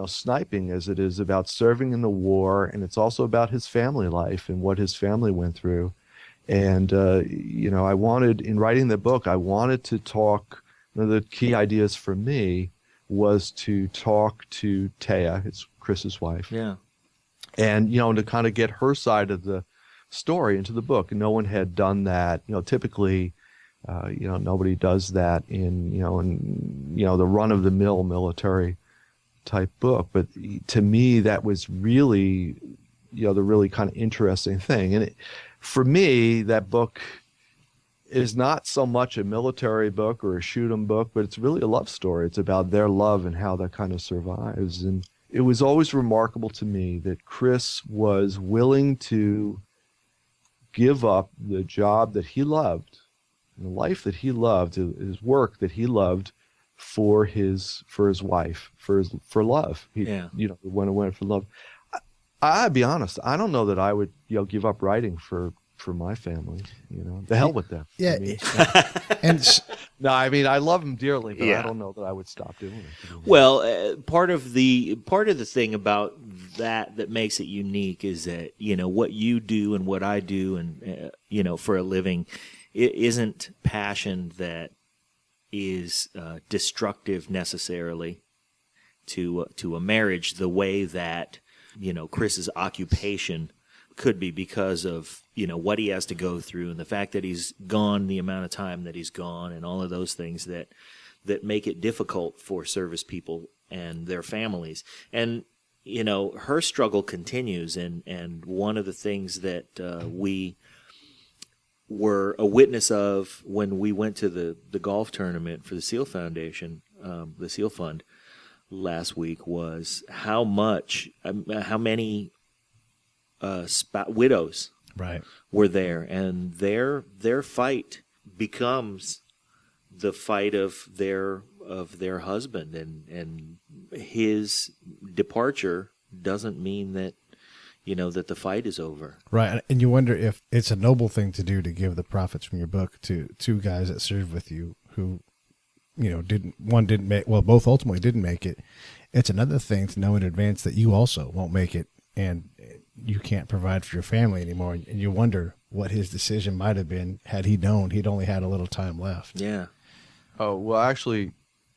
sniping as it is about serving in the war, and it's also about his family life and what his family went through. And I wanted, in writing the book, I wanted to talk. One of the key ideas for me was to talk to Taya, it's Chris's wife. Yeah. And to kind of get her side of the story into the book. And no one had done that. Typically, nobody does that in the run-of-the-mill military type book. But to me, that was really, the really kind of interesting thing. And for me, that book is not so much a military book or a shoot 'em book, but it's really a love story. It's about their love and how that kind of survives. And it was always remarkable to me that Chris was willing to give up the job that he loved, the life that he loved, his work that he loved, for his wife, for love. He went for love. I'll be honest, I don't know that I would give up writing for my family. The hell with them. Yeah. And no, I love them dearly, but Yeah. I don't know that I would stop doing it. Well, part of the thing about that makes it unique is that what you do and what I do and for a living, it isn't passion that is destructive necessarily to a marriage the way that Chris's occupation could be, because of what he has to go through and the fact that he's gone the amount of time that he's gone and all of those things that make it difficult for service people and their families. And her struggle continues, and one of the things that we were a witness of when we went to the golf tournament for the SEAL Foundation, the SEAL Fund, last week was how many widows Right. were there, and their fight becomes the fight of their husband, and his departure doesn't mean that that the fight is over. Right. And you wonder if it's a noble thing to do to give the profits from your book to two guys that served with you who, both ultimately didn't make it. It's another thing to know in advance that you also won't make it and you can't provide for your family anymore. And you wonder what his decision might have been had he known he'd only had a little time left. Yeah. Oh, well, actually,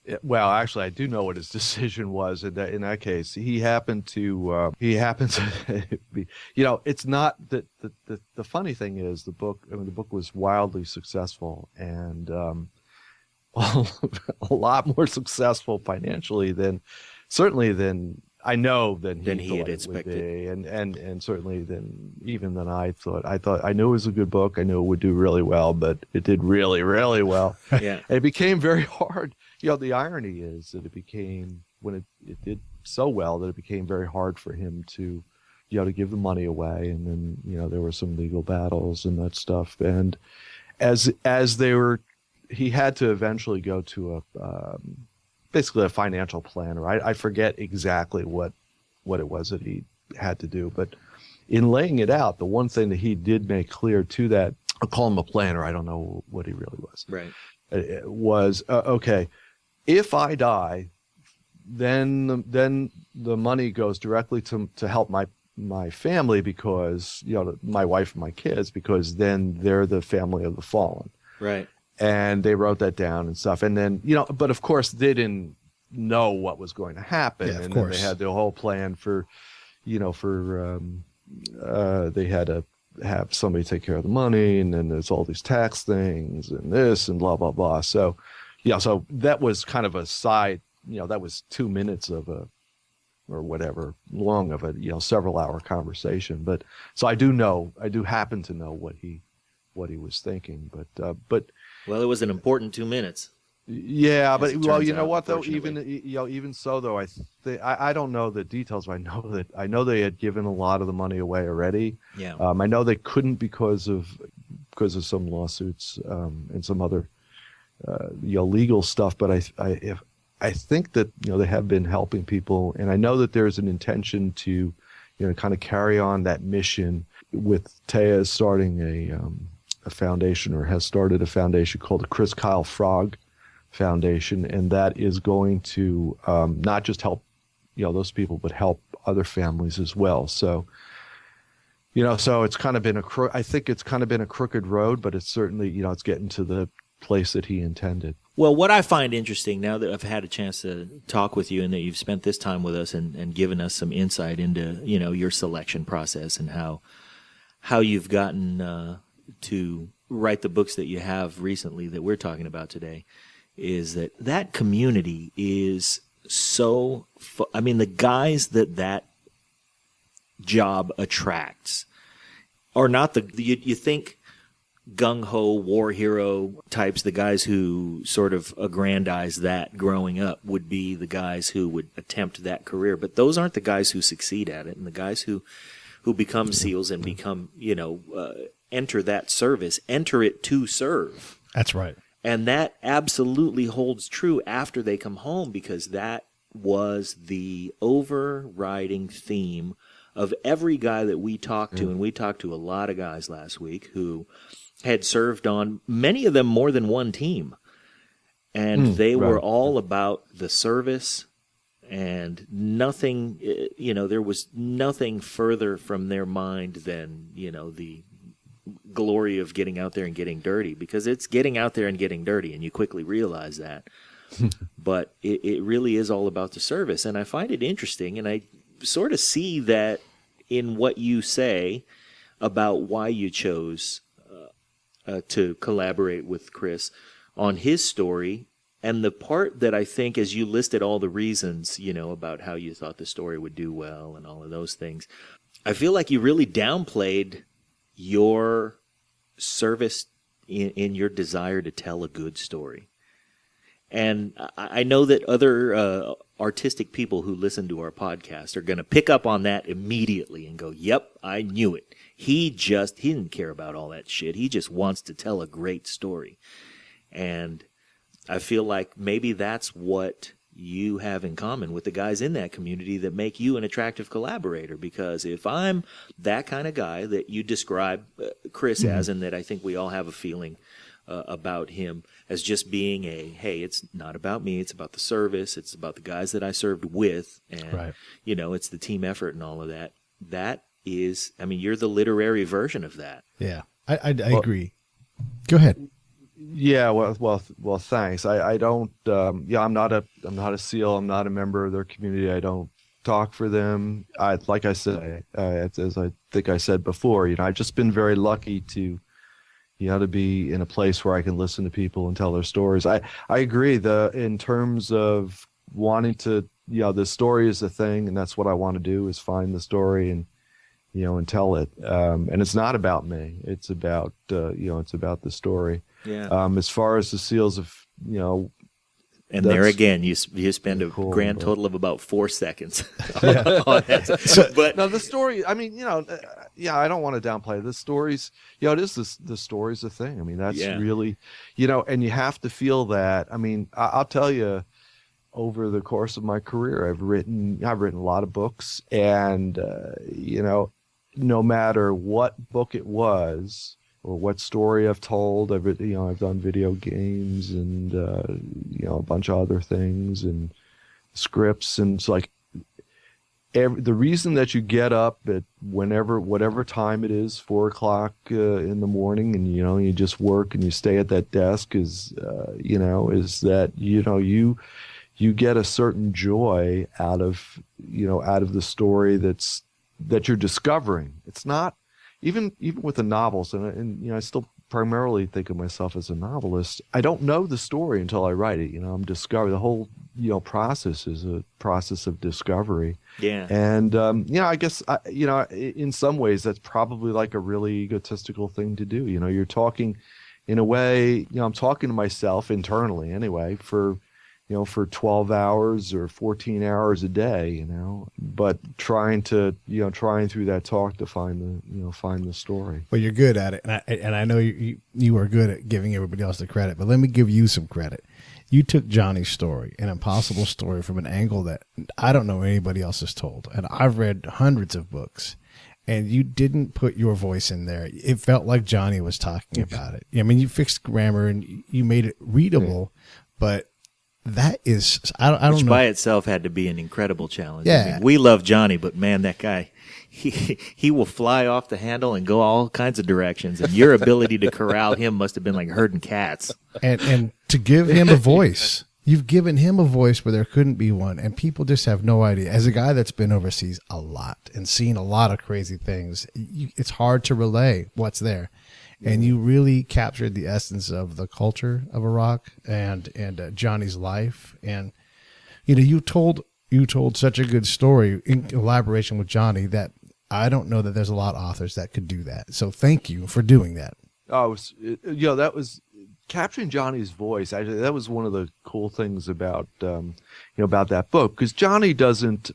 I do know what his decision was in that case. He happened to be, it's not that the funny thing is the book was wildly successful and a lot more successful financially than I know than he had expected, and certainly than I thought. I knew it was a good book. I knew it would do really well, but it did really, really well. Yeah, and it became very hard. The irony is that it became when it did so well that it became very hard for him to, to give the money away, and then there were some legal battles and that stuff, and as he had to eventually go to basically a financial planner. I forget exactly what it was that he had to do, but in laying it out, the one thing that he did make clear to that, I'll call him a planner, I don't know what he really was. Right. It was, okay, if I die, then the money goes directly to help my family because, my wife and my kids, because then they're the family of the fallen. Right. And they wrote that down and stuff. And then, but of course they didn't know what was going to happen. Yeah, of and course. Then they had the whole plan for, they had to have somebody take care of the money. And then there's all these tax things and this and blah, blah, blah. So, so that was kind of a side, that was 2 minutes of or whatever long of a, several hour conversation. But so I do happen to know what he was thinking, but well, it was an important 2 minutes. Yeah, but you know what though, unfortunately. even so though, I don't know the details, but I know they had given a lot of the money away already. Yeah. I know they couldn't because of some lawsuits and some other legal stuff, but I think that they have been helping people, and I know that there's an intention to kind of carry on that mission with Taya starting a foundation, or has started a foundation called the Chris Kyle Frog Foundation, and that is going to not just help those people, but help other families as well. So so it's kind of been I think it's kind of been a crooked road, but it's certainly it's getting to the place that he intended. Well, what I find interesting now that I've had a chance to talk with you and that you've spent this time with us and given us some insight into your selection process and how you've gotten to write the books that you have recently that we're talking about today, is that community is so the guys that job attracts are not you think gung-ho war hero types, the guys who sort of aggrandize that growing up would be the guys who would attempt that career, but those aren't the guys who succeed at it. And the guys who become SEALs and become enter that service, enter it to serve. That's right. And that absolutely holds true after they come home, because that was the overriding theme of every guy that we talked to. And we talked to a lot of guys last week who had served on, many of them, more than one team. And they were all about the service, and nothing, there was nothing further from their mind than, the glory of getting out there and getting dirty, because it's getting out there and getting dirty, and you quickly realize that. But it really is all about the service. And I find it interesting, and I sort of see that in what you say about why you chose to collaborate with Chris on his story And the part that I think, as you listed all the reasons, about how you thought the story would do well and all of those things, I feel like you really downplayed your service in your desire to tell a good story. And I know that other artistic people who listen to our podcast are going to pick up on that immediately and go, yep, I knew it. He didn't care about all that shit. He just wants to tell a great story. And I feel like maybe that's what you have in common with the guys in that community that make you an attractive collaborator. Because if I'm that kind of guy that you describe Chris as, and that I think we all have a feeling about him as just being hey, it's not about me, it's about the service, it's about the guys that I served with, and Right. It's the team effort and all of that. That is, you're the literary version of that. Yeah, I agree. Go ahead. Yeah, well. Thanks. I don't. I'm not a SEAL. I'm not a member of their community. I don't talk for them. Like I said, as I think I said before, I've just been very lucky to, to be in a place where I can listen to people and tell their stories. I agree. In terms of wanting to, the story is the thing, and that's what I want to do, is find the story and, and tell it. And it's not about me. It's about, it's about the story. Yeah. As far as the SEALs of, and there again, you spend a grand total of about 4 seconds on that. But no, the story, I don't want to downplay it. The stories, it is the story's a thing. That's really, and you have to feel that. I'll tell you, over the course of my career, I've written a lot of books, and, no matter what book it was, or what story I've told, I've done video games and a bunch of other things and scripts, and it's like the reason that you get up at whatever time it is, 4:00 in the morning, and you just work and you stay at that desk is that you get a certain joy out of the story that you're discovering. It's not. Even with the novels, and I still primarily think of myself as a novelist, I don't know the story until I write it. I'm discovering the whole process is a process of discovery. Yeah. And I guess in some ways that's probably like a really egotistical thing to do. You're talking, in a way, I'm talking to myself internally anyway for 12 hours or 14 hours a day, but trying through that talk to find the story. Well, you're good at it. And I know you are good at giving everybody else the credit, but let me give you some credit. You took Johnny's story, an impossible story, from an angle that I don't know anybody else has told. And I've read hundreds of books, and you didn't put your voice in there. It felt like Johnny was talking about it. You fixed grammar and you made it readable, but that is, I don't know. Which by itself had to be an incredible challenge. Yeah. We love Johnny, but man, that guy, he will fly off the handle and go all kinds of directions. And your ability to corral him must have been like herding cats. And to give him a voice. You've given him a voice where there couldn't be one. And people just have no idea. As a guy that's been overseas a lot and seen a lot of crazy things, it's hard to relay what's there. And you really captured the essence of the culture of Iraq and Johnny's life. And, you told such a good story in collaboration with Johnny that I don't know that there's a lot of authors that could do that. So thank you for doing that. Oh, that was capturing Johnny's voice. Actually, that was one of the cool things about, about that book, because Johnny doesn't,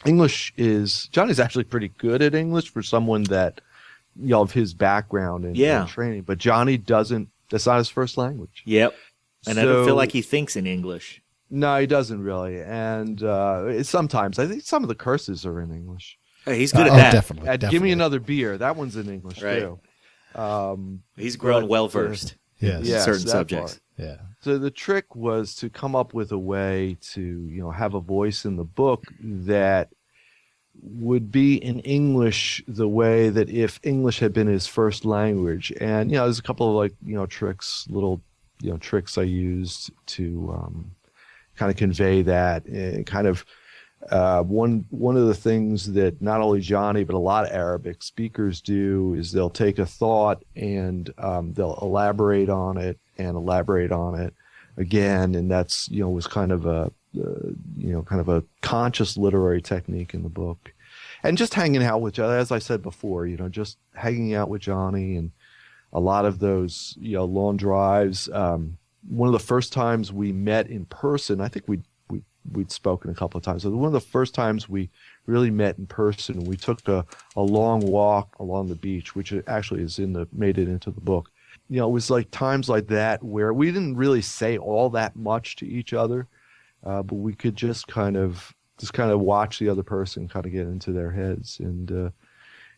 Johnny's actually pretty good at English for someone that, of his background and training, but Johnny doesn't. That's not his first language. Yep, and I don't feel like he thinks in English. No, he doesn't really. And sometimes I think some of the curses are in English. Hey, he's good at that. Definitely. Give me another beer. That one's in English too. He's grown well versed. Yes. In certain subjects. Part. Yeah. So the trick was to come up with a way to have a voice in the book that would be in English the way that if English had been his first language. And there's a couple of little tricks I used to kind of convey that. And kind of one of the things that not only Johnny but a lot of Arabic speakers do is they'll take a thought and they'll elaborate on it. again, and that's, was kind of a conscious literary technique in the book. And just hanging out with, as I said before, just hanging out with Johnny, and a lot of those, long drives. One of the first times we met in person, I think we'd spoken a couple of times. So one of the first times we really met in person, we took a long walk along the beach, which actually made it into the book. It was like times like that where we didn't really say all that much to each other, but we could just kind of watch the other person kind of get into their heads. And,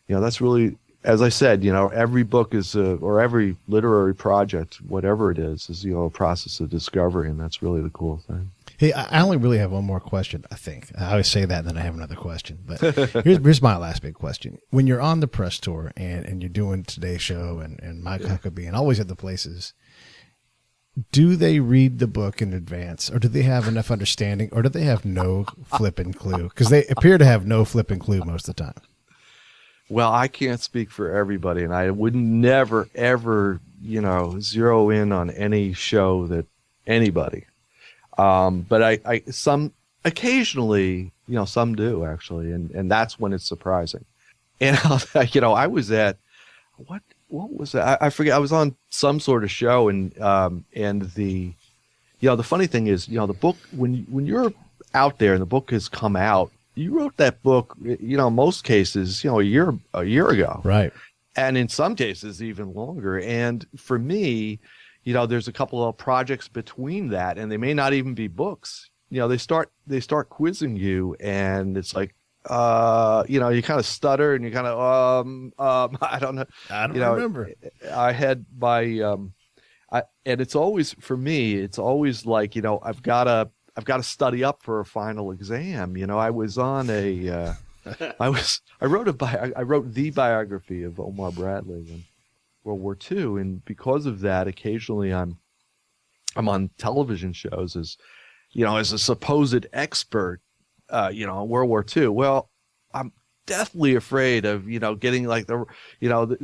that's really, as I said, every book or every literary project, whatever it is a process of discovery. And that's really the cool thing. Hey, I only really have one more question, I think. I always say that, and then I have another question. But here's my last big question. When you're on the press tour and you're doing Today's Show and Mike Huckabee and always at the places, do they read the book in advance, or do they have enough understanding, or do they have no flipping clue? Because they appear to have no flipping clue most of the time. Well, I can't speak for everybody, and I would never, ever, zero in on any show that anybody. But I some occasionally, some do actually, and that's when it's surprising. And I was at what was that? I forget. I was on some sort of show, and the funny thing is, the book, when you're out there and the book has come out, you wrote that book, in most cases, a year ago, right? And in some cases even longer. And for me, there's a couple of projects between that, and they may not even be books. They start quizzing you, and it's like, you kind of stutter, and you kind of, I don't know. I don't remember. I had and it's always, for me, it's always like, I've got to study up for a final exam. I was on I wrote the biography of Omar Bradley in World War II, and because of that, occasionally I'm on television shows as a supposed expert, on World War II. Well, I'm deathly afraid of getting like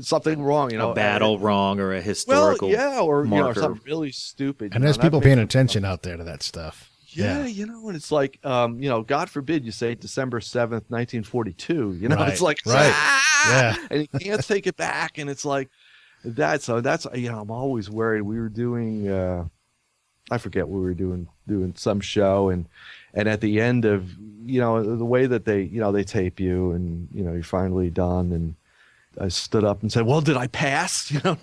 something wrong, a battle wrong, or a historical or marker. Something really stupid. And there's people paying attention out there to that stuff. Yeah, and it's like, God forbid you say December 7th, 1942. Right, it's like, yeah, and you can't take it back, and it's like that. So that's, I'm always worried. We were doing, I forget what we were doing some show, and at the end of, the way that they tape you, and you're finally done, and I stood up and said, "Well, did I pass?" Oh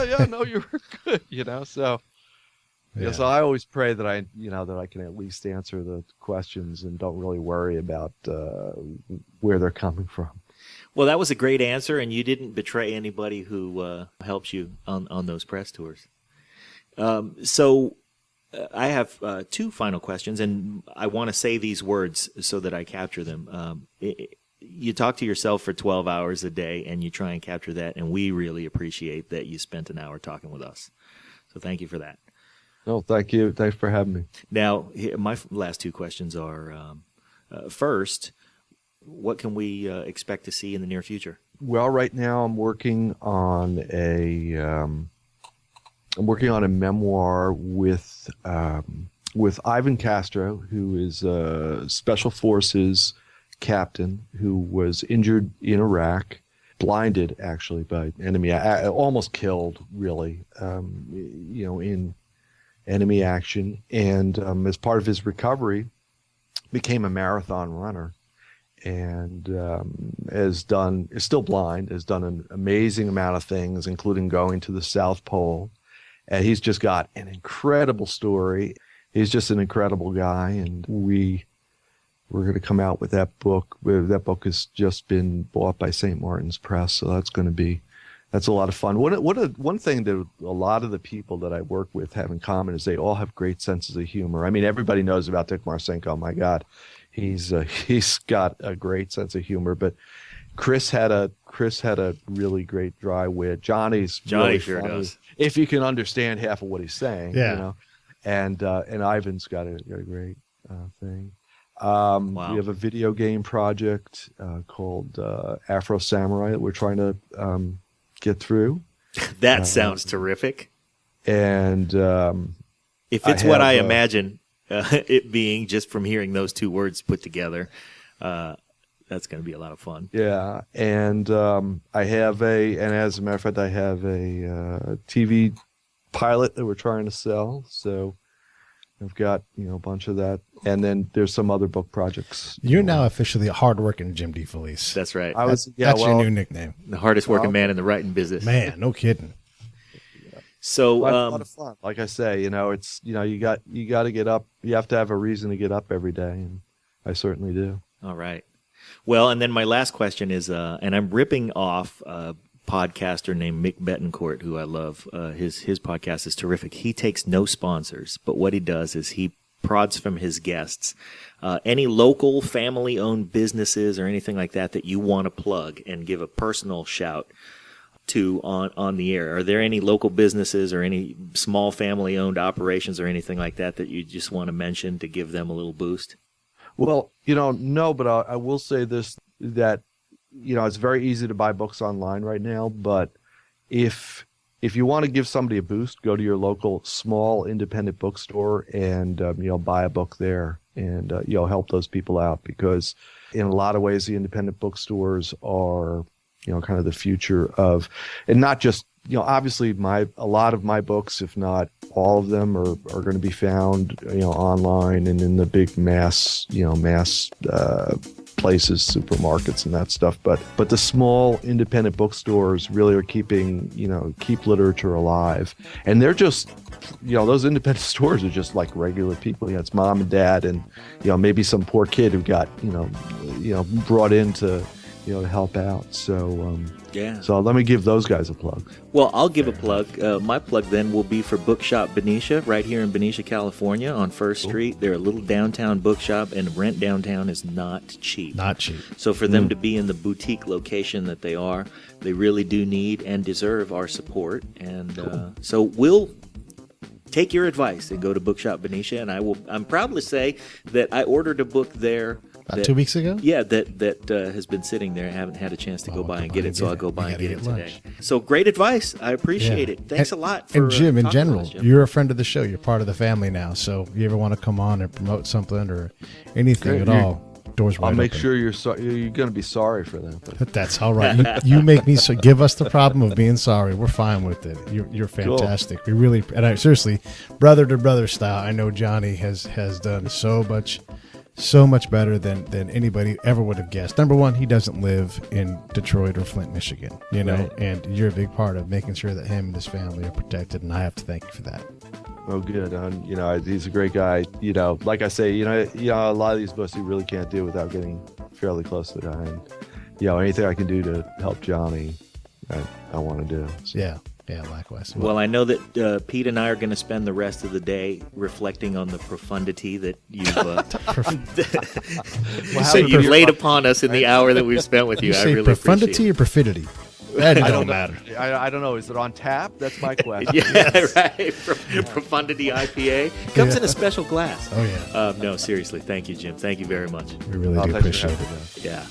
yeah, no, you were good. So. Yeah, so I always pray that that I can at least answer the questions and don't really worry about where they're coming from. Well, that was a great answer, and you didn't betray anybody who helped you on those press tours. So I have two final questions, and I want to say these words so that I capture them. You talk to yourself for 12 hours a day, and you try and capture that, and we really appreciate that you spent an hour talking with us. So thank you for that. No, thank you. Thanks for having me. Now, my last two questions are, first, what can we expect to see in the near future? Well, right now I'm working on a memoir with Ivan Castro, who is a Special Forces captain who was injured in Iraq, blinded actually by enemy, almost killed really, in enemy action, and as part of his recovery became a marathon runner, and is still blind, has done an amazing amount of things, including going to the South Pole, and he's just got an incredible story. He's just an incredible guy, and we're going to come out with that book. That book has just been bought by St. Martin's Press, so that's a lot of fun. One thing that a lot of the people that I work with have in common is they all have great senses of humor. I mean, everybody knows about Dick Marcinko. My God, he's got a great sense of humor. But Chris had a really great dry wit. Johnny really sure funny, does. if you can understand half of what he's saying. Yeah. And Ivan's got a great thing. Wow. We have a video game project called Afro Samurai that we're trying to get through. That sounds terrific. And If it's what I have, imagine it being, just from hearing those two words put together, that's going to be a lot of fun. yeah, and I have and as a matter of fact, I have a TV pilot that we're trying to sell. So I've got a bunch of that, and then there's some other book projects. You're now officially a hardworking Jim DeFelice. That's right. That's your new nickname. The hardest working man in the writing business. Man, no kidding. So Well, it's a lot of fun. Like I say, it's you got to get up. You have to have a reason to get up every day, and I certainly do. all right. Well, and then my last question is, and I'm ripping off a podcaster named Mick Betancourt, who I love. His podcast is terrific. He takes no sponsors, but what he does is he prods from his guests any local family-owned businesses or anything like that you want to plug and give a personal shout to on the air. Are there any local businesses or any small family-owned operations or anything like that you just want to mention to give them a little boost? Well, no, but I will say this, that it's very easy to buy books online right now, but if you want to give somebody a boost, go to your local small independent bookstore and buy a book there, and help those people out, because in a lot of ways the independent bookstores are kind of the future of, and not just obviously a lot of my books, if not all of them, are going to be found online and in the big mass places, supermarkets and that stuff, but the small independent bookstores really are keep literature alive, and they're just those independent stores are just like regular people. It's mom and dad and maybe some poor kid who got brought in to help out. So Yeah. So let me give those guys a plug. Well, I'll give a plug. My plug then will be for Bookshop Benicia, right here in Benicia, California, on First Street. They're a little downtown bookshop, and rent downtown is not cheap. Not cheap. So for them to be in the boutique location that they are, they really do need and deserve our support. And so we'll take your advice and go to Bookshop Benicia. And I'm proud to say that I ordered a book there. About 2 weeks ago? Yeah, that has been sitting there. I haven't had a chance to go by and get it, so I'll go by and get it today. lunch. So great advice. I appreciate it. Thanks a lot for And Jim, in talking general, with us, Jim. you're a friend of the show. You're part of the family now. So if you ever want to come on and promote something or anything at all, doors wide I'll make open. sure you're going to be sorry for that. But That's all right. You make me so. Give us the problem of being sorry. We're fine with it. You're fantastic. We really, and I seriously, brother to brother style. I know Johnny has done so much better than anybody ever would have guessed. Number one, he doesn't live in Detroit or Flint, Michigan. Right. And you're a big part of making sure that him and his family are protected. And I have to thank you for that. oh, good. He's a great guy. Like I say, a lot of these books you really can't do without getting fairly close to the guy. And anything I can do to help Johnny, I want to do. So. Yeah, likewise. Well, I know that Pete and I are going to spend the rest of the day reflecting on the profundity that you've you've laid upon us in the hour that we've spent with you. You I say really profundity appreciate or profidity? That don't know. matter. I don't know. Is it on tap? That's my question. it. Yeah, right. Profundity IPA comes in a special glass. Oh, yeah. No, seriously. Thank you, Jim. Thank you very much. We really do Thanks for appreciate having it. me. Yeah.